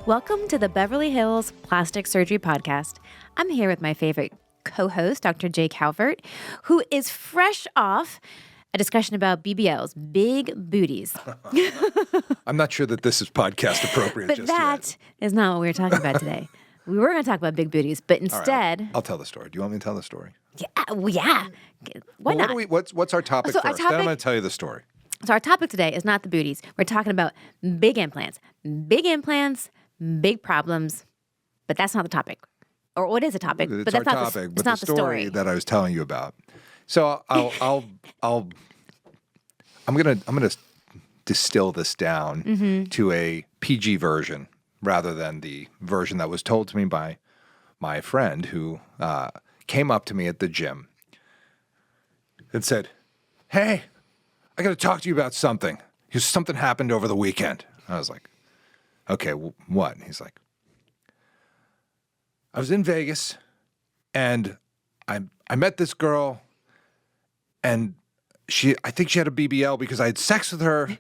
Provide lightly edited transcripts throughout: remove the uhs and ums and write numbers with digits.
Welcome to the Beverly Hills Plastic Surgery Podcast. I'm here with my favorite co-host, Dr. Jay Calvert, who is fresh off a discussion about BBLs, big booties. I'm not sure that this is podcast appropriate But just that yet. is not what we were talking about today. We were going to talk about big booties, but instead... All right, I'll tell the story. Do you want me to tell the story? Yeah. Why not? What's our topic So our first? Then I'm topic- going to tell you the story. So our topic today is not the booties. We're talking about big implants. Big implants, big problems, but that's not the topic. Or what is a topic? It's but our that's not topic, the, but it's not the the story. that I was telling you about. So I'm gonna distill this down to a PG version rather than the version that was told to me by my friend who came up to me at the gym and said, "Hey, I got to talk to you about something. Something happened over the weekend." I was like, "Okay, what?" And he's like, "I was in Vegas, and I met this girl, and I think she had a BBL because I had sex with her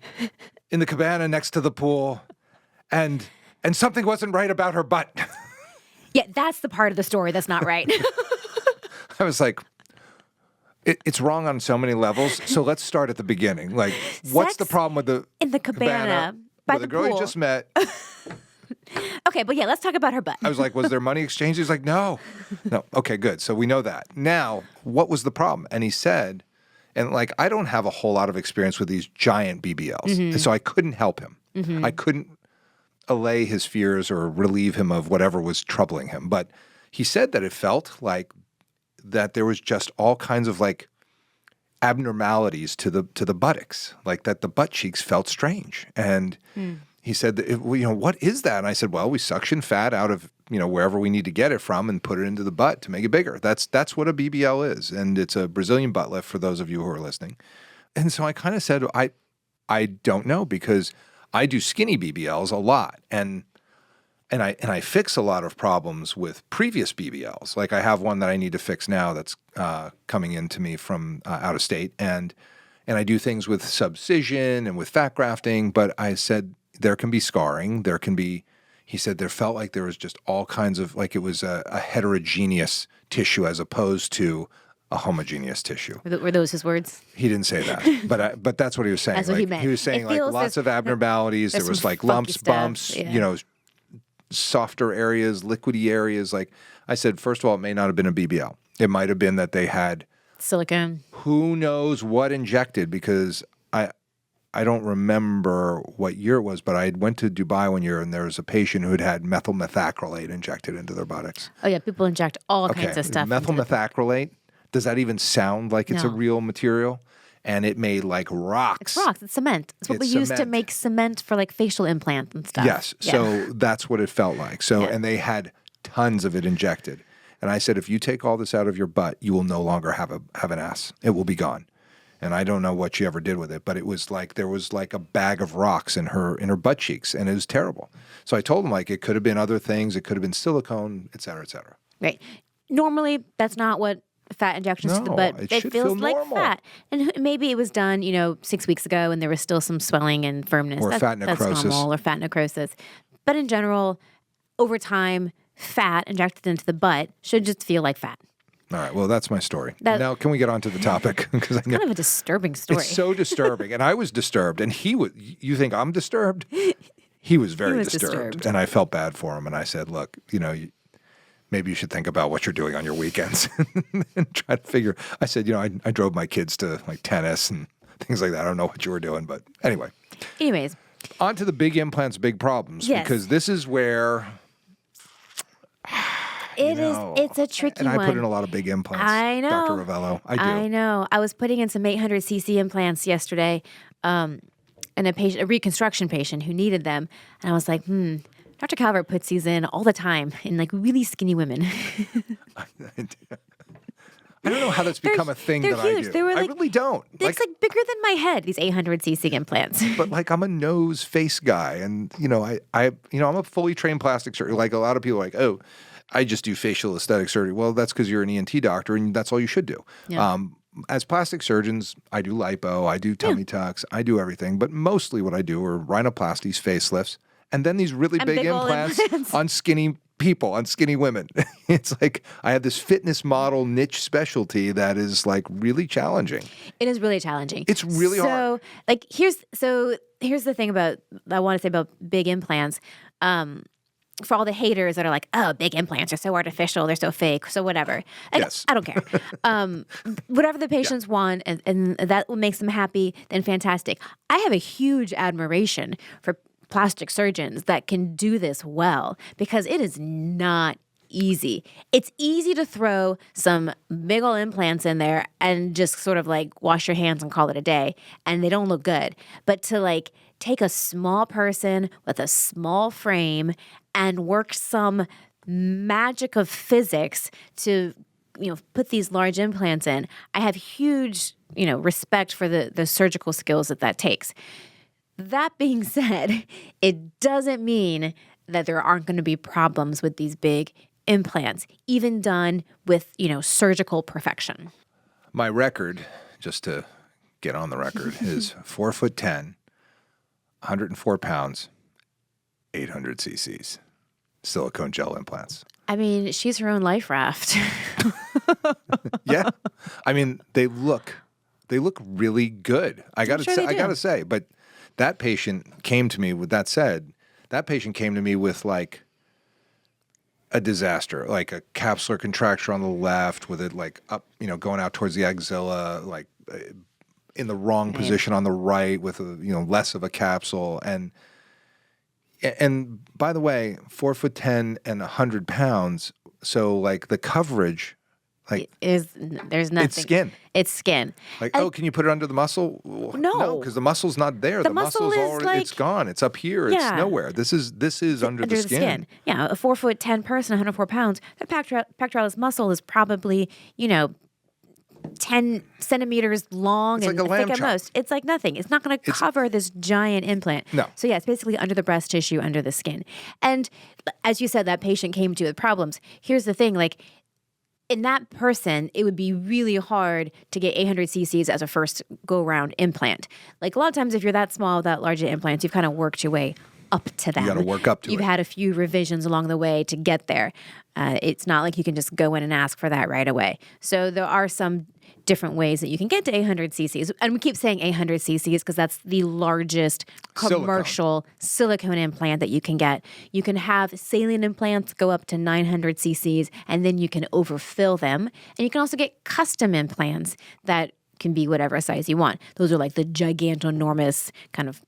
in the cabana next to the pool, and something wasn't right about her butt." Yeah, that's the part of the story that's not right. I was like, it's wrong on so many levels. So let's start at the beginning. Like, what's the Sex problem with the in the cabana by with the the girl pool. you just met? Okay, but yeah, let's talk about her butt. I was like, was there money exchange? He's like, no. Okay, good. So we know that. Now, what was the problem? And he said, and like, I don't have a whole lot of experience with these giant BBLs. And so I couldn't help him. I couldn't allay his fears or relieve him of whatever was troubling him. But he said that it felt like that there was just all kinds of like abnormalities to the buttocks, like that the butt cheeks felt strange. And he said, that what is that? And I said, well, we suction fat out of, wherever we need to get it from and put it into the butt to make it bigger. That's what a BBL is. And it's a Brazilian butt lift for those of you who are listening. And so I kind of said, I don't know, because I do skinny BBLs a lot. And I fix a lot of problems with previous BBLs. Like I have one that I need to fix now that's coming into me from out of state. And I do things with subcision and with fat grafting. But I said, there can be scarring. He said there felt like there was just all kinds of, like it was a heterogeneous tissue as opposed to a homogeneous tissue. Were those his words? He didn't say that, but that's what he was saying. That's what he meant. He was saying like lots of abnormalities. There was like lumps, stuff, bumps, yeah. Softer areas, liquidy areas. Like I said, first of all, it may not have been a BBL. It might have been that they had silicone. Who knows what injected, because I don't remember what year it was, but I went to Dubai one year and there was a patient who had methyl methacrylate injected into their buttocks. Oh yeah, people inject all kinds of stuff. Methyl methacrylate, does that even sound like it's a real material? And it made like rocks. It's rocks. It's cement. It's what we use to make cement for like facial implants and stuff. Yes. Yeah. So that's what it felt like. So, and they had tons of it injected. And I said, if you take all this out of your butt, you will no longer have an ass. It will be gone. And I don't know what she ever did with it, but it was like there was like a bag of rocks in her butt cheeks, and it was terrible. So I told him like it could have been other things. It could have been silicone, et cetera, et cetera. Right. Normally, that's not what fat injections to the butt. It feels should feel like normal. fat. And maybe it was done, 6 weeks ago and there was still some swelling and firmness. Or fat necrosis. That's normal, or fat necrosis. But in general, over time, fat injected into the butt should just feel like fat. All right. Well, that's my story. Now, can we get on to the topic? Because It's kind of a disturbing story. It's so disturbing. And I was disturbed. And he was, you think I'm disturbed? He was very disturbed. And I felt bad for him. And I said, look, maybe you should think about what you're doing on your weekends and try to figure. I said, I drove my kids to like tennis and things like that. I don't know what you were doing, but anyway. Anyways. On to the big implants, big problems. Yes. Because this is where... It's a tricky one. And I put in a lot of big implants. I know. Dr. Rovelo. I do. I know. I was putting in some 800cc implants yesterday, and a reconstruction patient who needed them. And I was like, Dr. Calvert puts these in all the time in like really skinny women. I don't know how that's become a thing that huge. I do. I really don't. It's like bigger than my head, these 800cc implants. But like I'm a nose face guy, and I'm a fully trained plastic surgeon. Like a lot of people are like, oh, I just do facial aesthetic surgery. Well, that's because you're an ENT doctor, and that's all you should do. Yeah. As plastic surgeons, I do lipo, I do tummy tucks, I do everything. But mostly what I do are rhinoplasties, facelifts, and then these really big big old implants implants. on skinny people, on skinny women. It's like I have this fitness model niche specialty that is like really challenging. It is really challenging. It's really hard. So, like, here's the thing about I want to say about big implants. For all the haters that are like, oh, big implants are so artificial, they're so fake, so whatever. And Yes. I don't care. Whatever the patients want, and that makes them happy, then fantastic. I have a huge admiration for plastic surgeons that can do this well, because it is not easy. It's easy to throw some big old implants in there and just sort of like wash your hands and call it a day, and they don't look good. But to like take a small person with a small frame and work some magic of physics to, put these large implants in, I have huge, respect for the surgical skills that takes. That being said, it doesn't mean that there aren't going to be problems with these big implants, even done with, surgical perfection. My record, just to get on the record, is 4'10", 104 pounds, 800 cc's, silicone gel implants. I mean, she's her own life raft. Yeah, I mean they look really good. I gotta say, but that patient came to me with that said. That patient came to me with like a disaster, like a capsular contracture on the left with it like up, going out towards the axilla, like in the wrong position on the right with less of a capsule. And by the way, 4'10" and 100 pounds. So like the coverage, like there's nothing. It's skin. It's skin. Like, can you put it under the muscle? No, because the muscle's not there. The muscle's is already, like, it's gone. It's up here. Yeah. It's nowhere. This is under the skin. Yeah, a 4'10" person, 104 pounds. The pectoralis muscle is probably 10 centimeters long It's and like a lamb thick at chop. most. It's like nothing. It's not going to cover this giant implant. No. So yeah, it's basically under the breast tissue, under the skin. And as you said, that patient came to you with problems. Here's the thing, like, in that person, it would be really hard to get 800 cc's as a first go-round implant. Like a lot of times, if you're that small, that large implants, you've kind of worked your way up to them. You got to work up to You've it. had a few revisions along the way to get there. It's not like you can just go in and ask for that right away. So there are some different ways that you can get to 800 cc's. And we keep saying 800 cc's because that's the largest commercial silicone implant that you can get. You can have saline implants go up to 900 cc's, and then you can overfill them. And you can also get custom implants that can be whatever size you want. Those are like the gigantonormous kind of,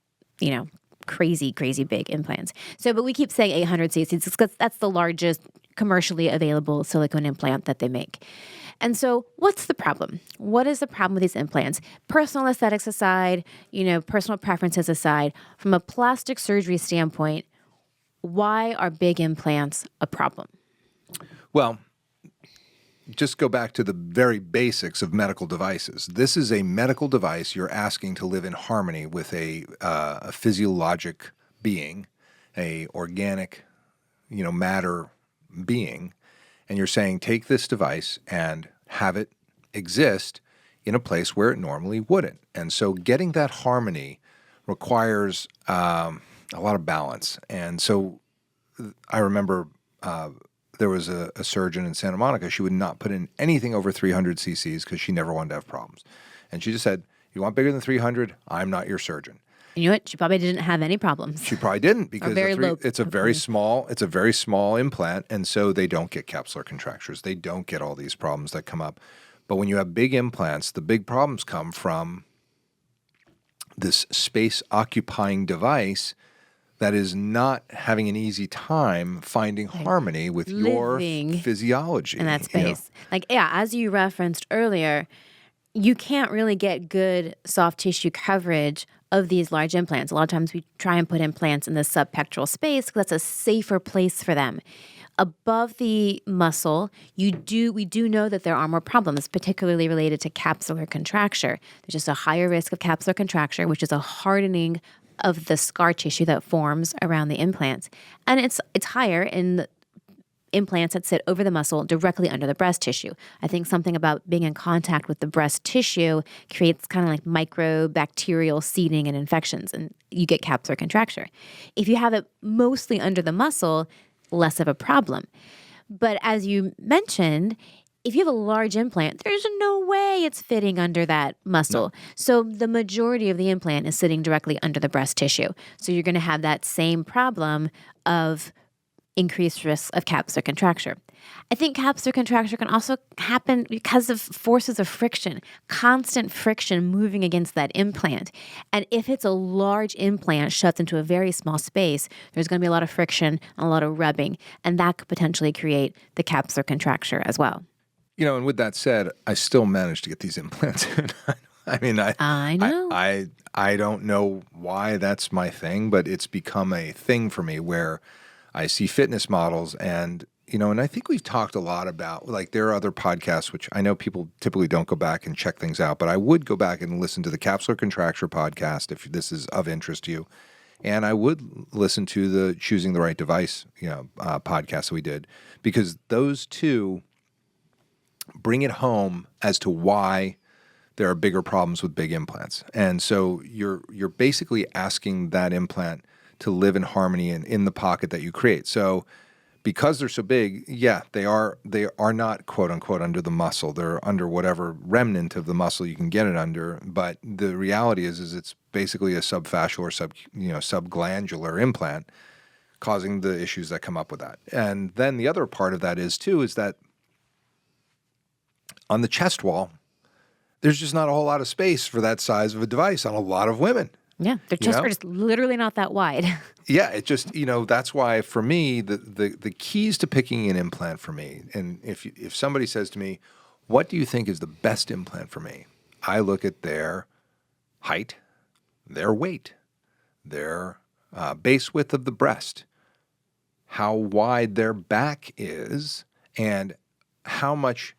crazy big implants. So, but we keep saying 800 cc's because that's the largest commercially available silicone implant that they make. And so what's the problem? What is the problem with these implants? Personal aesthetics aside, personal preferences aside, from a plastic surgery standpoint, why are big implants a problem? Well, just go back to the very basics of medical devices. This is a medical device you're asking to live in harmony with a physiologic being, a organic, matter being, and you're saying take this device and have it exist in a place where it normally wouldn't. And so getting that harmony requires a lot of balance. And so I remember there was a surgeon in Santa Monica. She would not put in anything over 300 cc's because she never wanted to have problems. And she just said, you want bigger than 300? I'm not your surgeon. And you know what? She probably didn't have any problems. She probably didn't because it's a very small implant, and so they don't get capsular contractures. They don't get all these problems that come up. But when you have big implants, the big problems come from this space-occupying device that is not having an easy time finding harmony with your physiology. In that space. As you referenced earlier, you can't really get good soft tissue coverage of these large implants. A lot of times we try and put implants in the subpectoral space because that's a safer place for them. Above the muscle, we do know that there are more problems, particularly related to capsular contracture. There's just a higher risk of capsular contracture, which is a hardening of the scar tissue that forms around the implants. And it's higher in implants that sit over the muscle directly under the breast tissue. I think something about being in contact with the breast tissue creates kind of like microbacterial seeding and infections, and you get capsular contracture. If you have it mostly under the muscle, less of a problem. But as you mentioned, if you have a large implant, there's no way it's fitting under that muscle. No. So the majority of the implant is sitting directly under the breast tissue. So you're going to have that same problem of increased risk of capsular contracture. I think capsular contracture can also happen because of forces of friction, constant friction moving against that implant. And if it's a large implant shoved into a very small space, there's going to be a lot of friction and a lot of rubbing, and that could potentially create the capsular contracture as well. And with that said, I still managed to get these implants in. I mean, I know. I don't know why that's my thing, but it's become a thing for me where I see fitness models and I think we've talked a lot about, like, there are other podcasts, which I know people typically don't go back and check things out, but I would go back and listen to the Capsular Contracture podcast if this is of interest to you. And I would listen to the Choosing the Right Device, podcast that we did, because those two bring it home as to why there are bigger problems with big implants. And so you're basically asking that implant to live in harmony and in the pocket that you create. So because they're so big, yeah, they are not quote unquote under the muscle. They're under whatever remnant of the muscle you can get it under. But the reality is it's basically a subfascial or subglandular implant causing the issues that come up with that. And then the other part of that is that on the chest wall, there's just not a whole lot of space for that size of a device on a lot of women. Yeah, their chests are just literally not that wide. Yeah, it just, that's why for me, the keys to picking an implant for me, and if somebody says to me, what do you think is the best implant for me? I look at their height, their weight, their base width of the breast, how wide their back is, and how much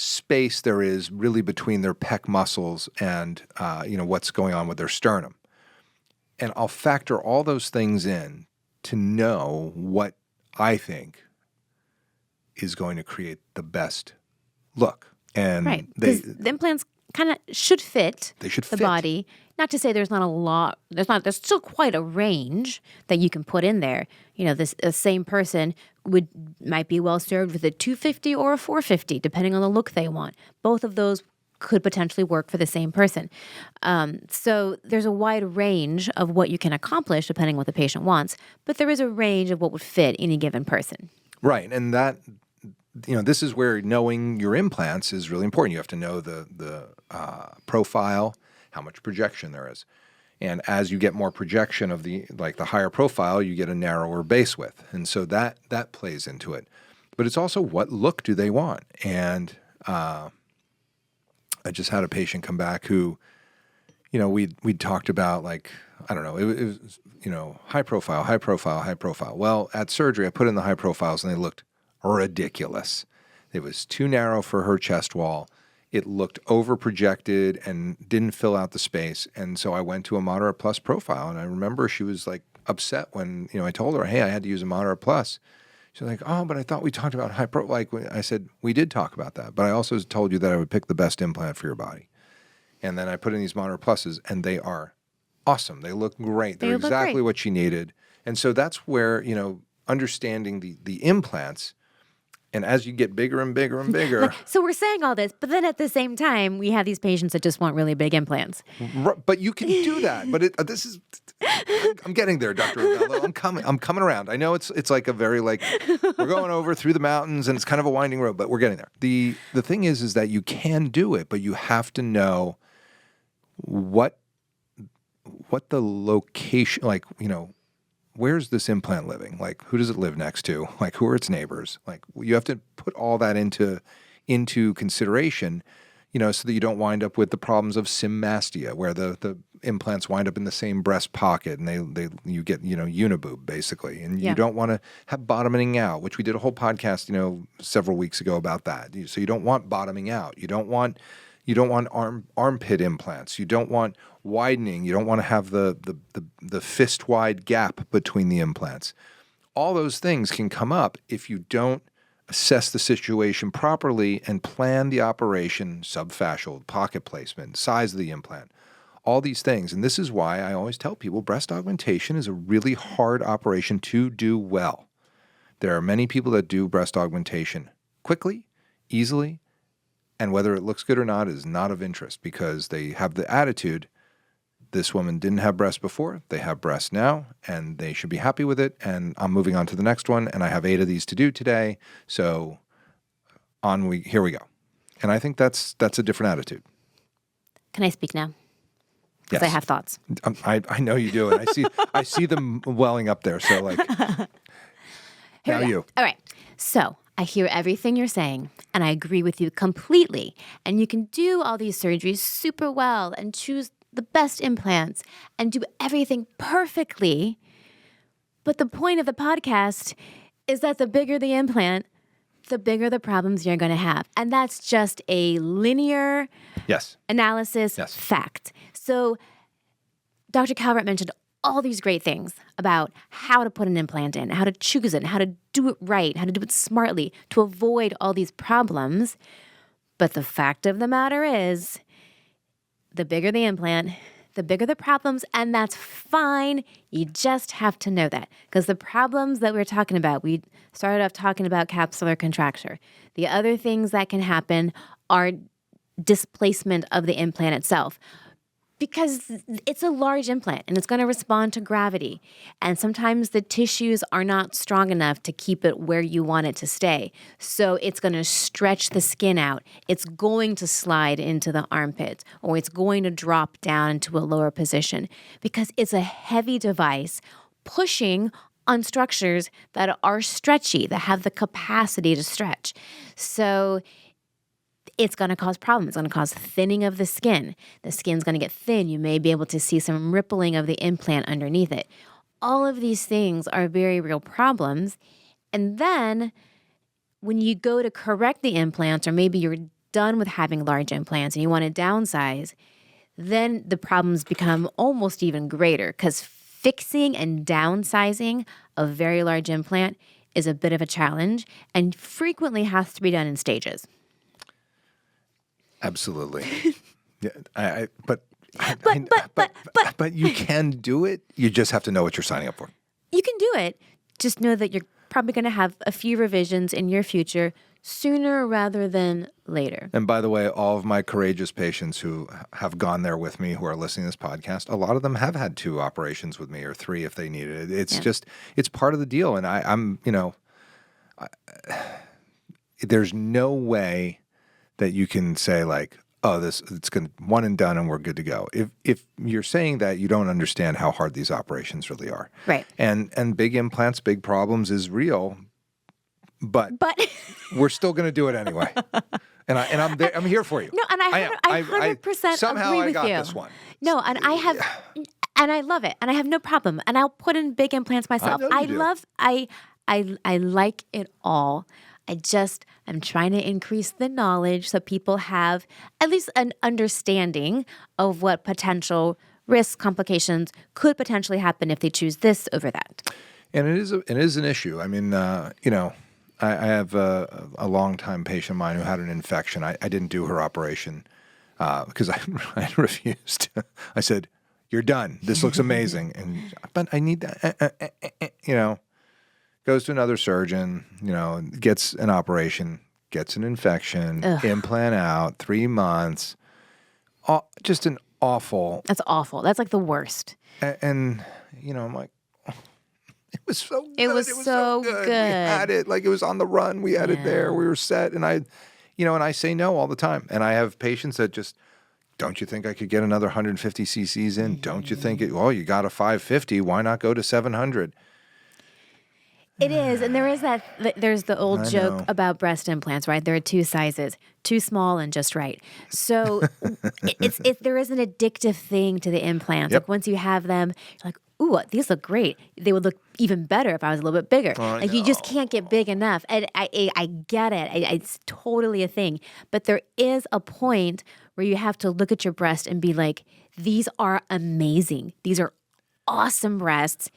space there is really between their pec muscles and what's going on with their sternum. And I'll factor all those things in to know what I think is going to create the look. And right, because the implants kind of should fit the body. Not to say there's not a lot, there's still quite a range that you can put in there. The same person might be well served with a 250 or a 450, depending on the look they want. Both of those could potentially work for the same person. So there's a wide range of what you can accomplish depending on what the patient wants, but there is a range of what would fit any given person. Right, and that, this is where knowing your implants is really important. You have to know the profile, how much projection there is. And as you get more projection of the higher profile, you get a narrower base width. And so that plays into it. But it's also what look do they want? And I just had a patient come back who, we'd talked about, it was, high profile. Well, at surgery, I put in the high profiles and they looked ridiculous. It was too narrow for her chest wall. It looked over-projected and didn't fill out the space. And so I went to a moderate plus profile. And I remember she was upset when, I told her, hey, I had to use a moderate plus. She's like, oh, but I thought we talked about high pro. I said, we did talk about that. But I also told you that I would pick the best implant for your body. And then I put in these moderate pluses, and they are awesome. They look great. They're exactly what she needed. And so that's where, understanding the implants. And as you get bigger and bigger and bigger. So we're saying all this, but then at the same time, we have these patients that just want really big implants. But you can do that. But I'm getting there, Dr. Rovelo. I'm coming around. I know it's like a very we're going over through the mountains and it's kind of a winding road, but we're getting there. The thing is that you can do it, but you have to know what the location, where's this implant living? Who does it live next to? Who are its neighbors? You have to put all that into consideration, so that you don't wind up with the problems of symastia, where the implants wind up in the same breast pocket and you get, uniboob basically. And you don't want to have bottoming out, which we did a whole podcast, several weeks ago about that. So you don't want bottoming out. You don't want armpit implants. You don't want widening. You don't want to have the fist wide gap between the implants. all those things can come up if you don't assess the situation properly and plan the operation, subfascial, pocket placement, size of the implant, all these things. And this is why I always tell people breast augmentation is a really hard operation to do well. There are many people that do breast augmentation quickly, easily, and whether it looks good or not is not of interest because they have the attitude, this woman didn't have breasts before, they have breasts now, and they should be happy with it, and I'm moving on to the next one, and I have 8 of these to do today, so here we go. And I think that's a different attitude. Can I speak now? Because Yes. I have thoughts. I know you do, and I see them welling up there, so like, now you. All right. So I hear everything you're saying, and I agree with you completely. And you can do all these surgeries super well and choose the best implants and do everything perfectly. But the point of the podcast is that the bigger the implant, the bigger the problems you're going to have. And that's just a linear analysis fact. So Dr. Calvert mentioned all these great things about how to put an implant in, how to choose it, how to do it right, how to do it smartly to avoid all these problems. But the fact of the matter is, the bigger the implant, the bigger the problems, and that's fine. You just have to know that. Because the problems that we're talking about, we started off talking about capsular contracture. The other things that can happen are displacement of the implant itself. Because it's a large implant and it's going to respond to gravity. And sometimes the tissues are not strong enough to keep it where you want it to stay. So it's going to stretch the skin out. It's going to slide into the armpits, or it's going to drop down into a lower position because it's a heavy device pushing on structures that are stretchy, that have the capacity to stretch. So it's going to cause problems. It's going to cause thinning of the skin. The skin's going to get thin. You may be able to see some rippling of the implant underneath it. All of these things are very real problems. And then when you go to correct the implants, or maybe you're done with having large implants and you want to downsize, then the problems become almost even greater because fixing and downsizing a very large implant is a bit of a challenge and frequently has to be done in stages. Absolutely. Yeah, but you can do it. You just have to know what you're signing up for. You can do it. Just know that you're probably going to have a few revisions in your future sooner rather than later. And by the way, all of my courageous patients who have gone there with me, who are listening to this podcast, a lot of them have had 2 operations with me or 3 if they needed it. It's just, it's part of the deal. And there's no way that you can say like, oh, it's going to one and done and we're good to go. If you're saying that, you don't understand how hard these operations really are. Right. And big implants, big problems is real, but we're still going to do it anyway. And I'm there, I'm here for you. No, and I 100% somehow agree I with got you. this one. No, and I have, and I love it, and I have no problem, and I'll put in big implants myself. I like it all. I'm trying to increase the knowledge so people have at least an understanding of what potential risks, complications could potentially happen if they choose this over that. And it is an issue. I mean, I have a longtime patient of mine who had an infection. I didn't do her operation because I refused. I said, "You're done. This looks amazing." But I need that, Goes to another surgeon, gets an operation, gets an infection, implant out, 3 months. Just an awful. That's awful. That's like the worst. And I'm like, it was so good. It was so good. We had it. Like it was on the run. We had it there. We were set. And I say no all the time. And I have patients that just, don't you think I could get another 150 cc's in? Don't you think you got a 550. Why not go to 700? It is, and there's the old joke about breast implants, right? There are 2 sizes, too small and just right. So there is an addictive thing to the implants. Yep. Like once you have them, you're like, ooh, these look great. They would look even better if I was a little bit bigger. Like you just can't get big enough. And I get it. It's totally a thing. But there is a point where you have to look at your breast and be like, these are amazing. These are awesome breasts.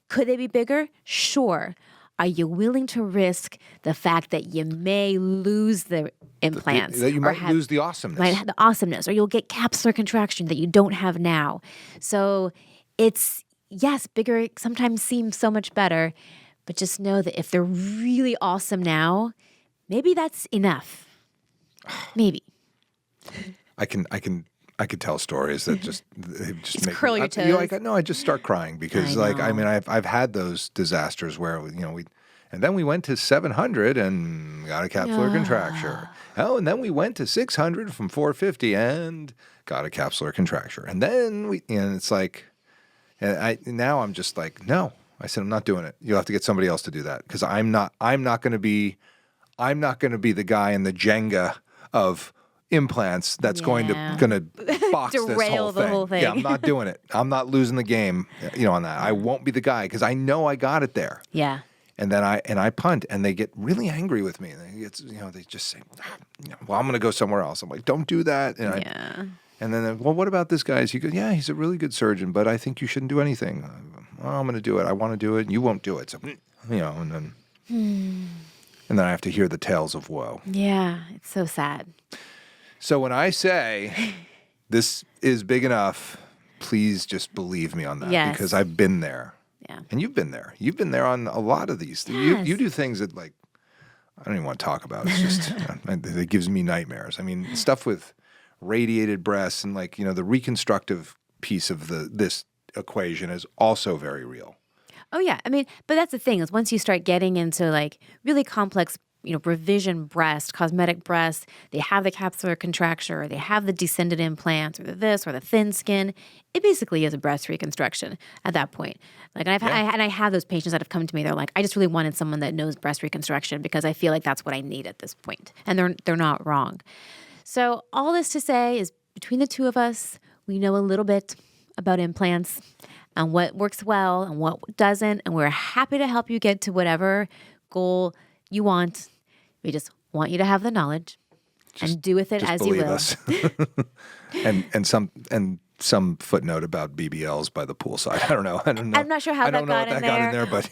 Could they be bigger? Sure. are you willing to risk the fact that you may lose the implants? That you or might lose the awesomeness. Might have the awesomeness, or you'll get capsular contraction that you don't have now. So it's, yes, bigger sometimes seems so much better, but just know that if they're really awesome now, maybe that's enough. Maybe. I could tell stories that just make curl me, your I toes. just start crying because I know. I've had those disasters where and then we went to 700 and got a capsular contracture. Oh, and then we went to 600 from 450 and got a capsular contracture. And then it's like, now I'm just like, no. I said, I'm not doing it. You'll have to get somebody else to do that because I'm not going to be the guy in the Jenga of implants that's going to box Derail this whole thing. Yeah, I'm not doing it. I'm not losing the game, on that. I won't be the guy because I know I got it there. Yeah. And then I punt, and they get really angry with me. They just say, well, I'm going to go somewhere else. I'm like, don't do that. And then, well, what about this guy? He goes, yeah, he's a really good surgeon, but I think you shouldn't do anything. Well, I'm going to do it. I want to do it, and you won't do it. So, and then I have to hear the tales of woe. Yeah, it's so sad. So when I say this is big enough, please just believe me on that because I've been there. Yeah. And you've been there. You've been there on a lot of these. Yes. You do things that I don't even want to talk about. It's just it gives me nightmares. I mean, stuff with radiated breasts and the reconstructive piece of this equation is also very real. Oh yeah, I mean, but that's the thing is once you start getting into really complex, revision breast, cosmetic breast, they have the capsular contracture, or they have the descended implants, or this, or the thin skin. It basically is a breast reconstruction at that point. And I have those patients that have come to me. They're like, I just really wanted someone that knows breast reconstruction because I feel like that's what I need at this point, and they're not wrong. So all this to say is between the two of us, we know a little bit about implants and what works well and what doesn't, and we're happy to help you get to whatever goal you want. We just want you to have the knowledge and do with it as you will. Us. and some footnote about BBLs by the poolside. I don't know. I'm not sure how that got in there, but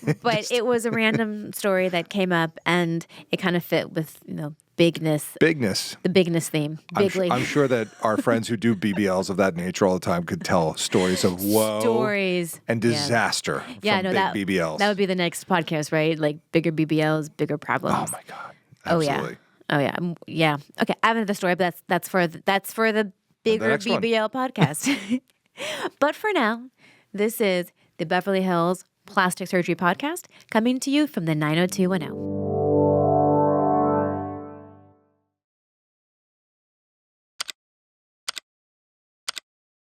it was a random story that came up, and it kind of fit with bigness. The bigness theme. I'm sure that our friends who do BBLs of that nature all the time could tell stories of woe and disaster from big BBLs. That would be the next podcast, right? Like bigger BBLs, bigger problems. Oh my God. Absolutely. Oh yeah. Yeah. Okay. I have another story, but that's for the bigger BBL podcast. But for now, this is the Beverly Hills Plastic Surgery Podcast coming to you from the 90210.